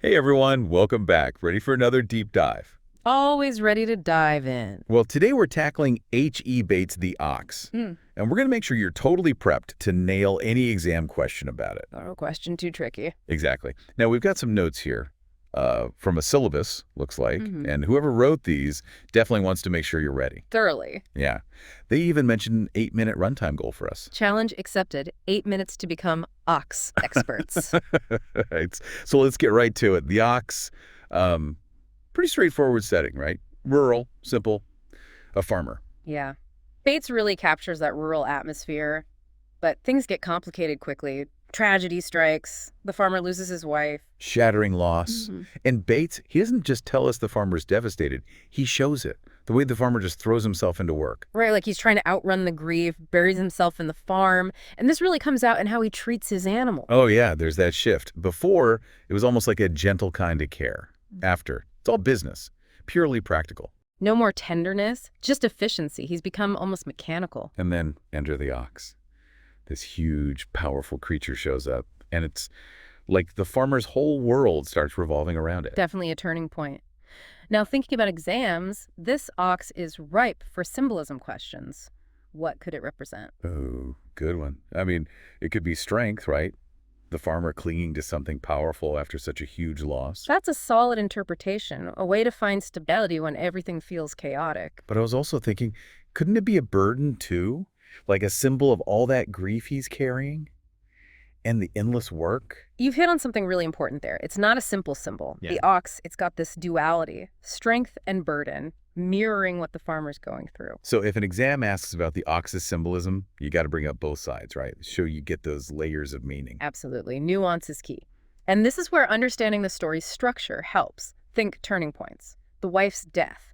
Hey everyone, welcome back. Ready for another deep dive? Always ready to dive in. Well, today we're tackling H.E. Bates' The Ox. Hmm. And we're going to make sure you're totally prepped to nail any exam question about it. No question too tricky. Exactly. Now, we've got some notes here from a syllabus, looks like. And whoever wrote these definitely wants to make sure you're ready. Thoroughly. Yeah. They even mentioned an 8-minute runtime goal for us. Challenge accepted. 8 minutes to become ox experts. Right. So let's get right to it. The Ox, pretty straightforward setting, right? Rural, simple, a farmer. Yeah. Bates really captures that rural atmosphere, but things get complicated quickly. Tragedy strikes. The farmer loses his wife. Shattering loss. And Bates, he doesn't just tell us the farmer's devastated. He shows it. The way the farmer just throws himself into work. Right, like he's trying to outrun the grief, buries himself in the farm, and this really comes out in how he treats his animal. Oh yeah, there's that shift. Before, it was almost like a gentle kind of care. After, it's all business, purely practical. No more tenderness, just efficiency. He's become almost mechanical. And then enter the ox. This huge, powerful creature shows up, and it's like the farmer's whole world starts revolving around it. Definitely a turning point. Now, thinking about exams, this ox is ripe for symbolism questions. What could it represent? Oh, good one. I mean, it could be strength, right? The farmer clinging to something powerful after such a huge loss. That's a solid interpretation, a way to find stability when everything feels chaotic. But I was also thinking, couldn't it be a burden too? Like a symbol of all that grief he's carrying? And the endless work? You've hit on something really important there. It's not a simple symbol. Yeah. The ox, it's got this duality, strength and burden, mirroring what the farmer's going through. So if an exam asks about the ox's symbolism, you got to bring up both sides, right? So you get those layers of meaning. Absolutely. Nuance is key. And this is where understanding the story's structure helps. Think turning points. The wife's death,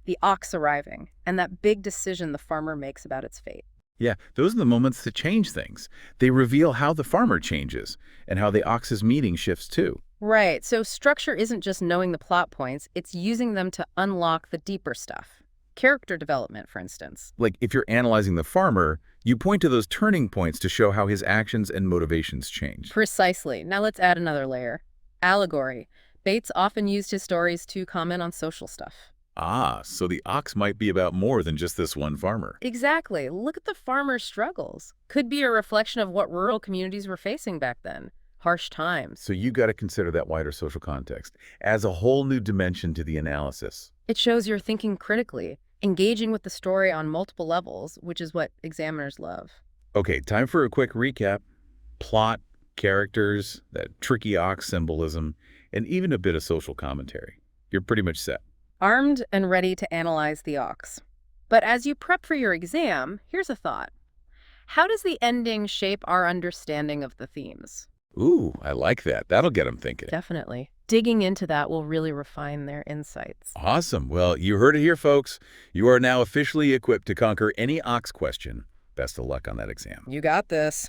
the ox arriving, and that big decision the farmer makes about its fate. Yeah, those are the moments that change things. They reveal how the farmer changes and how the ox's meaning shifts too. Right. So structure isn't just knowing the plot points, it's using them to unlock the deeper stuff. Character development, for instance. Like if you're analyzing the farmer, you point to those turning points to show how his actions and motivations change. Precisely. Now let's add another layer. Allegory. Bates often used his stories to comment on social stuff. Ah, so the ox might be about more than just this one farmer. Exactly. Look at the farmer's struggles. Could be a reflection of what rural communities were facing back then. Harsh times. So you got to consider that wider social context as a whole new dimension to the analysis. It shows you're thinking critically, engaging with the story on multiple levels, which is what examiners love. Okay, time for a quick recap. Plot, characters, that tricky ox symbolism, and even a bit of social commentary. You're pretty much set. Armed and ready to analyze the ox. But as you prep for your exam, here's a thought. How does the ending shape our understanding of the themes? Ooh, I like that. That'll get them thinking. Definitely. Digging into that will really refine their insights. Awesome. Well, you heard it here, folks. You are now officially equipped to conquer any ox question. Best of luck on that exam. You got this.